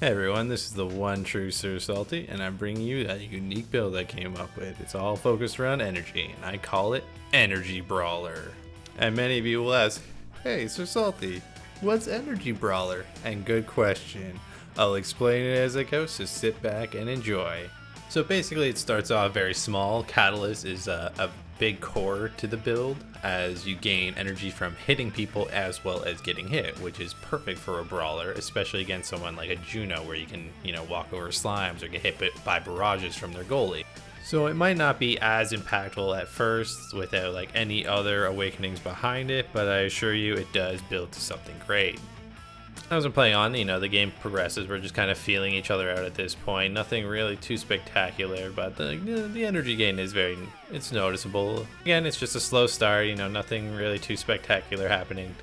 Hey everyone, this is the one true Sir Salty, and I'm bringing you a unique build I came up with. It's all focused around energy, and I call it Energy Brawler. And many of you will ask, hey Sir Salty, what's Energy Brawler? And good question. I'll explain it as it goes, so sit back and enjoy. So basically it starts off very small. Catalyst is a big core to the build, as you gain energy from hitting people as well as getting hit, which is perfect for a brawler, especially against someone like a Juno, where you can, walk over slimes or get hit by barrages from their goalie. So it might not be as impactful at first without like any other awakenings behind it, but I assure you it does build to something great. As I'm playing on, the game progresses. We're just kind of feeling each other out at this point. Nothing really too spectacular, but the energy gain is it's noticeable. Again, it's just a slow start, nothing really too spectacular happening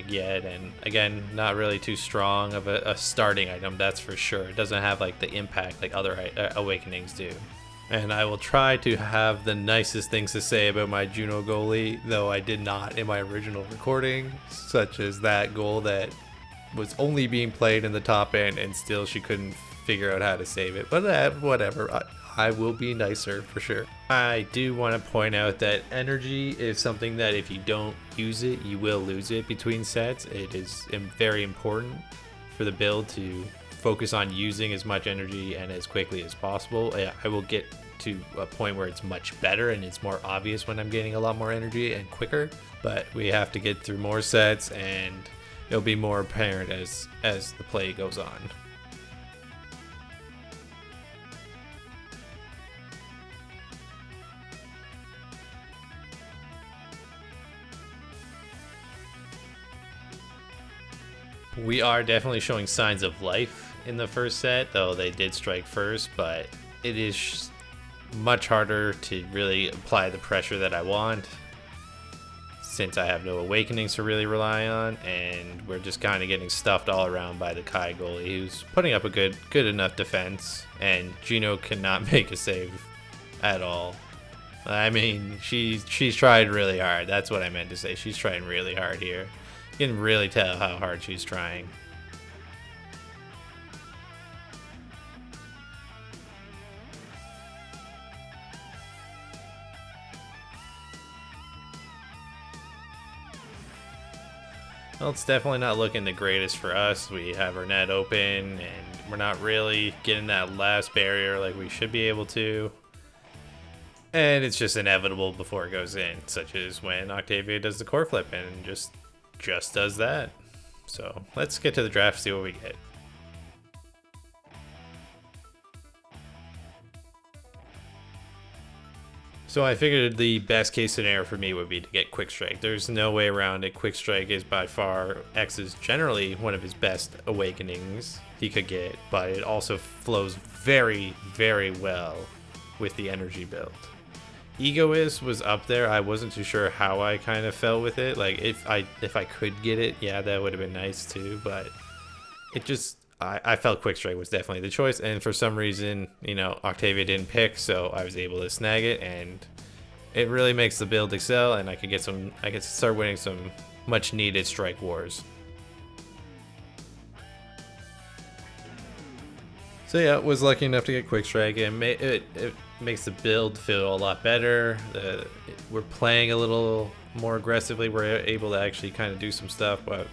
yet. And again, not really too strong of a starting item, that's for sure. It doesn't have like the impact like other awakenings do. And I will try to have the nicest things to say about my Juno goalie, though I did not in my original recording, such as that goal that was only being played in the top end and still she couldn't figure out how to save it. But whatever, I will be nicer for sure. I do want to point out that energy is something that if you don't use it, you will lose it between sets. It is very important for the build to focus on using as much energy and as quickly as possible. I will get to a point where it's much better and it's more obvious when I'm getting a lot more energy and quicker, but we have to get through more sets and it'll be more apparent as the play goes on. We are definitely showing signs of life in the first set, though they did strike first, but it is much harder to really apply the pressure that I want, since I have no awakenings to really rely on, and we're just kind of getting stuffed all around by the Kai goalie, who's putting up a good enough defense, and Juno cannot make a save at all. I mean, she's tried really hard. That's what I meant to say. She's trying really hard here. You can really tell how hard she's trying. Well, it's definitely not looking the greatest for us. We have our net open, and we're not really getting that last barrier like we should be able to. And it's just inevitable before it goes in, such as when Octavia does the core flip and just does that. So let's get to the draft, see what we get. So I figured the best case scenario for me would be to get Quick Strike. There's no way around it. Quick Strike is by far X's generally one of his best awakenings he could get, but it also flows very, very well with the energy build. Egoist was up there. I wasn't too sure how I kind of felt with it. Like if I could get it, yeah, that would have been nice too, but it just I felt Quick Strike was definitely the choice, and for some reason, Octavia didn't pick, so I was able to snag it, and it really makes the build excel, and I could start winning some much needed strike wars. So yeah, was lucky enough to get Quick Strike, and it makes the build feel a lot better. We're playing a little more aggressively. We're able to actually kind of do some stuff, but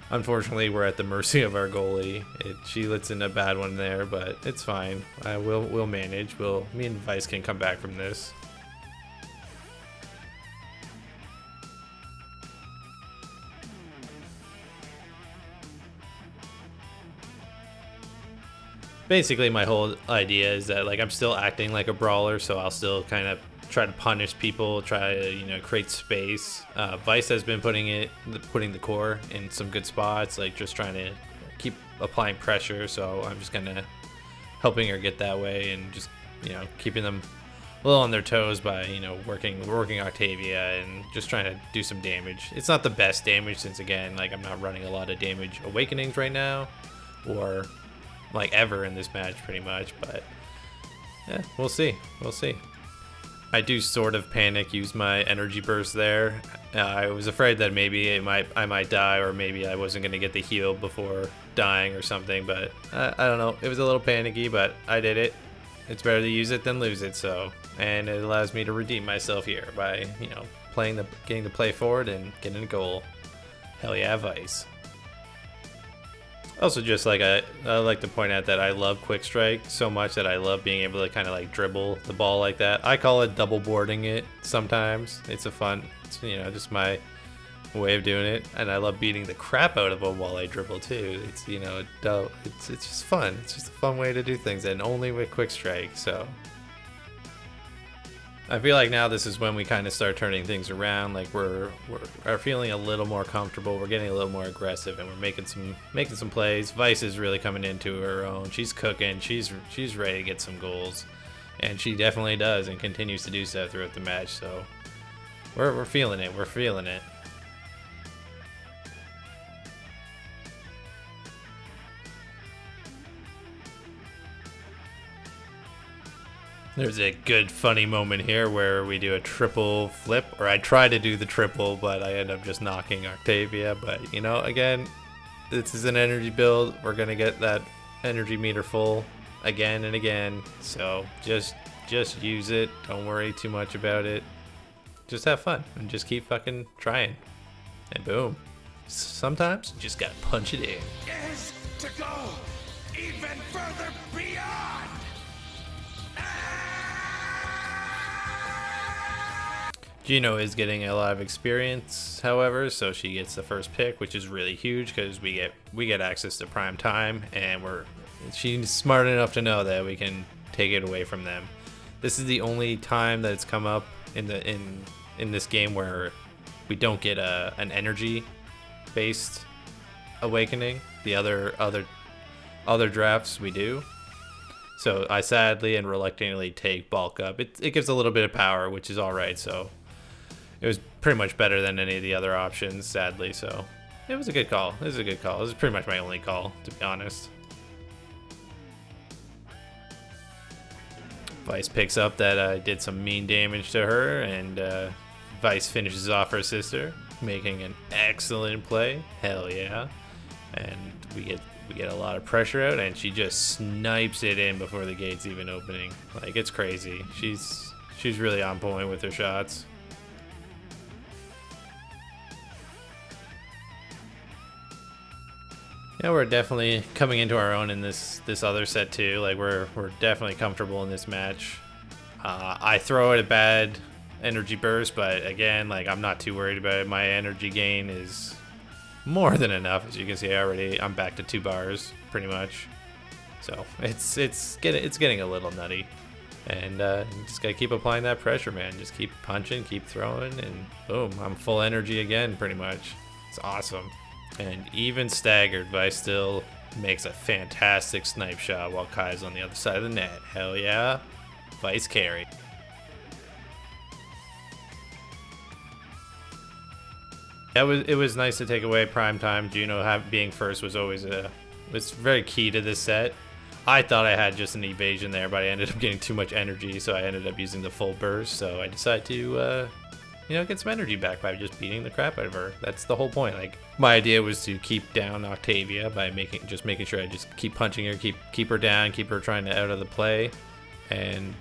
unfortunately, we're at the mercy of our goalie. She lets in a bad one there, but it's fine. We'll manage. Me and Vyce can come back from this. Basically, my whole idea is that I'm still acting like a brawler, so I'll still kind of try to punish people, try to create space. Vyce has been putting the core in some good spots, just trying to keep applying pressure. So I'm just kind of helping her get that way, and just keeping them a little on their toes by working Octavia and just trying to do some damage. It's not the best damage, since again I'm not running a lot of damage awakenings right now, or ever in this match pretty much, but yeah, we'll see. I do sort of panic use my energy burst there. I was afraid that maybe I might die, or maybe I wasn't gonna get the heal before dying or something, but I don't know. It was a little panicky, but I did it. It's better to use it than lose it, so. And it allows me to redeem myself here by, you know, getting the play forward and getting a goal. Hell yeah, Vyce. Also, just like I like to point out that I love quick strike so much that I love being able to kind of like dribble the ball like that. I call it double boarding it sometimes. It's you know, just my way of doing it, and I love beating the crap out of them while I dribble too. It's, you know, it's just fun. It's just a fun way to do things, and only with quick strike. So I feel like now this is when we kind of start turning things around. Like we're feeling a little more comfortable. We're getting a little more aggressive, and we're making some plays. Vyce is really coming into her own. She's cooking. She's ready to get some goals, and she definitely does, and continues to do so throughout the match. So we're feeling it. We're feeling it. There's a good funny moment here where we do a triple flip, or I try to do the triple, but I end up just knocking Octavia. But, you know, again, this is an energy build. We're going to get that energy meter full again and again. So just use it. Don't worry too much about it. Just have fun and just keep fucking trying. And boom. Sometimes you just got to punch it in. Is to go even further beyond. Juno is getting a lot of experience, however, so she gets the first pick, which is really huge because we get access to prime time, and she's smart enough to know that we can take it away from them. This is the only time that it's come up in this game where we don't get an energy based awakening. The other drafts we do. So I sadly and reluctantly take bulk up. It gives a little bit of power, which is all right. So it was pretty much better than any of the other options, sadly. So it was a good call. It was pretty much my only call, to be honest. Vyce picks up that I did some mean damage to her, and Vyce finishes off her sister, making an excellent play. Hell yeah. And we get a lot of pressure out, and she just snipes it in before the gate's even opening. Like, it's crazy. She's really on point with her shots. Yeah, we're definitely coming into our own in this other set too. Like we're definitely comfortable in this match. I throw it a bad energy burst, but again, like, I'm not too worried about it. My energy gain is more than enough, as you can see already. I'm back to 2 bars pretty much. So it's getting a little nutty, and you just gotta keep applying that pressure, man. Just keep punching, keep throwing, and boom, I'm full energy again pretty much. It's awesome. And even staggered, Vyce still makes a fantastic snipe shot while Kai's on the other side of the net. Hell yeah, Vyce carry. It was nice to take away prime time. Juno being first was always was very key to this set. I thought I had just an evasion there, but I ended up getting too much energy, so I ended up using the full burst. So I decided to get some energy back by just beating the crap out of her. That's the whole point. Like, my idea was to keep down Octavia by making sure I just keep punching her, keep her down, keep her trying to out of the play, and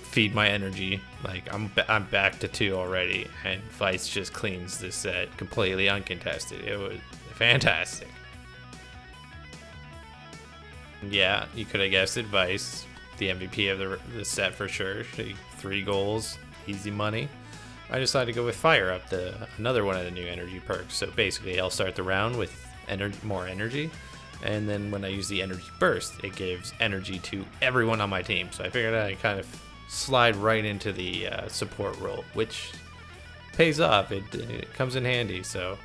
feed my energy. Like, I'm back to 2 already, and Vyce just cleans this set completely uncontested. It was fantastic. Yeah, you could have guessed it. Vyce, the MVP of the set for sure. 3 goals, easy money. I decided to go with Fire Up, another one of the new energy perks. So basically, I'll start the round with more energy, and then when I use the energy burst, it gives energy to everyone on my team. So I figured I'd kind of slide right into the support role, which pays off. It comes in handy. So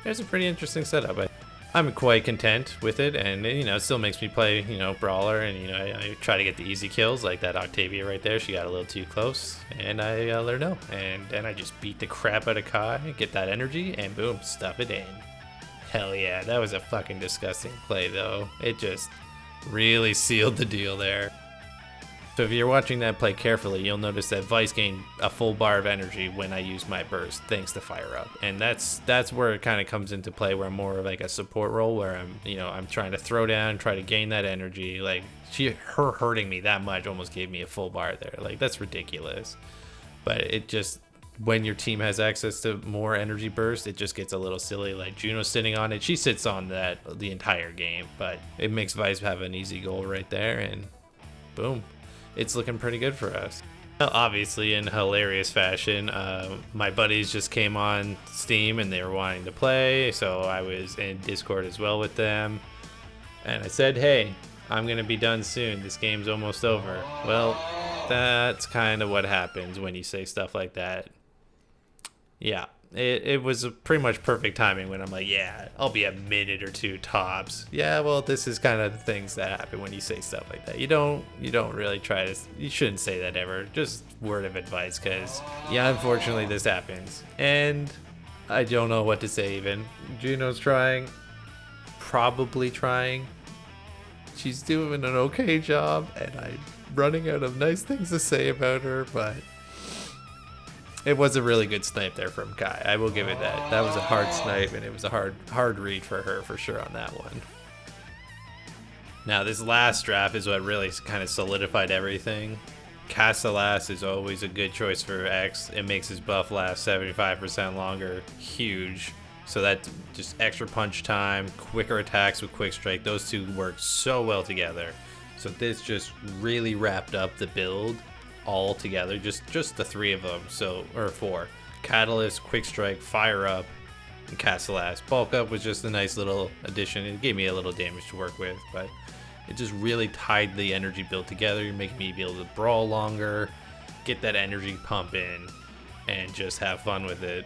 it's a pretty interesting setup. I'm quite content with it, and it still makes me play brawler, and I try to get the easy kills like that Octavia right there. She got a little too close, and I let her know, and then I just beat the crap out of Kai, get that energy, and boom, stuff it in. Hell yeah, that was a fucking disgusting play though. It just really sealed the deal there. So if you're watching that play carefully, you'll notice that Vyce gained a full bar of energy when I used my burst, thanks to Fire Up. And that's where it kind of comes into play, where I'm more of like a support role, where I'm trying to throw down, try to gain that energy. Like her hurting me that much almost gave me a full bar there. Like, that's ridiculous. But it just, when your team has access to more energy burst, it just gets a little silly. Like Juno sitting on it, she sits on that the entire game, but it makes Vyce have an easy goal right there, and boom. It's looking pretty good for us. Obviously, in hilarious fashion, my buddies just came on Steam and they were wanting to play, so I was in Discord as well with them. And I said, hey, I'm going to be done soon. This game's almost over. Well, that's kind of what happens when you say stuff like that. Yeah. It was a pretty much perfect timing when I'm like, yeah, I'll be a minute or two tops. Yeah, well, this is kind of the things that happen when you say stuff like that. You don't really try to, you shouldn't say that ever. Just word of advice, because, yeah, unfortunately this happens. And I don't know what to say even. Juno's trying, probably trying. She's doing an okay job, and I'm running out of nice things to say about her, but it was a really good snipe there from Kai. I will give it that. That was a hard snipe, and it was a hard read for her for sure on that one. Now, this last draft is what really kind of solidified everything. Castellas is always a good choice for X. It makes his buff last 75% longer. Huge. So that just extra punch time, quicker attacks with quick strike. Those two work so well together. So this just really wrapped up the build all together, just the three of them, or four. Catalyst, Quick Strike, Fire Up, and Castellas. Bulk Up was just a nice little addition. It gave me a little damage to work with, but it just really tied the energy build together, making me be able to brawl longer, get that energy pump in, and just have fun with it.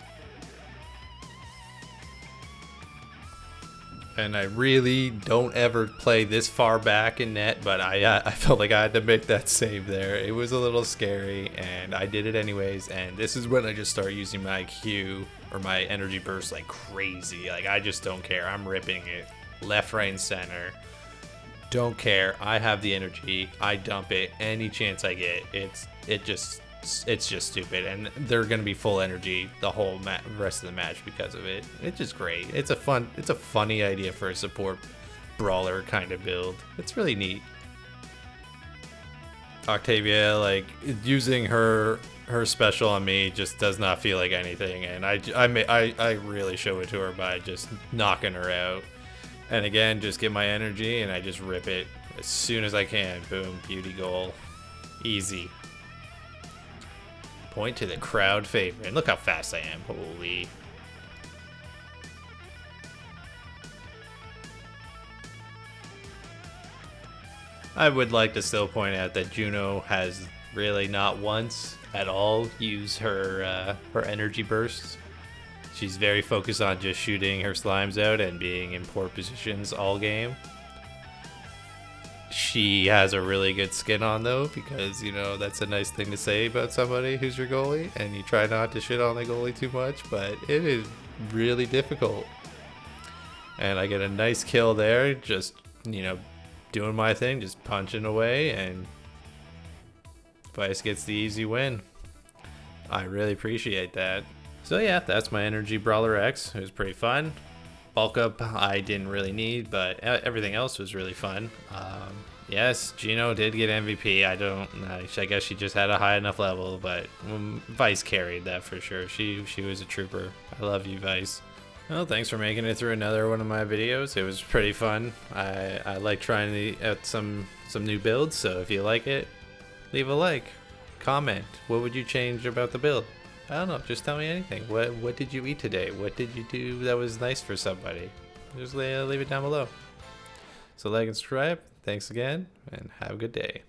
And I really don't ever play this far back in net, but I felt like I had to make that save there. It was a little scary, and I did it anyways. And this is when I just start using my Q or my energy burst like crazy. Like, I just don't care. I'm ripping it left, right, and center. Don't care. I have the energy. I dump it any chance I get. It's just stupid, and they're gonna be full energy the whole rest of the match because of it. It's just great. It's a funny idea for a support brawler kind of build. It's really neat. Octavia, like, using her special on me just does not feel like anything, and I really show it to her by just knocking her out. And again, just get my energy and I just rip it as soon as I can. Boom, beauty goal, easy. Point to the crowd favorite. Look how fast I am. Holy. I would like to still point out that Juno has really not once at all used her energy bursts. She's very focused on just shooting her slimes out and being in poor positions all game. She has a really good skin on, though, because, you know, that's a nice thing to say about somebody who's your goalie, and you try not to shit on the goalie too much, but it is really difficult. And I get a nice kill there, just, you know, doing my thing, just punching away, and Vyce gets the easy win. I really appreciate that. So yeah, that's my Energy Brawler X. It was pretty fun. Bulk Up I didn't really need, but everything else was really fun. Yes, Juno did get MVP. I guess she just had a high enough level, but Vyce carried that for sure. She was a trooper. I love you, Vyce. Well, thanks for making it through another one of my videos. It was pretty fun. I like trying out some new builds, so if you like it, leave a like, comment. What would you change about the build? I don't know, just tell me anything. What did you eat today? What did you do that was nice for somebody? Just leave it down below. So like and subscribe. Thanks again, and have a good day.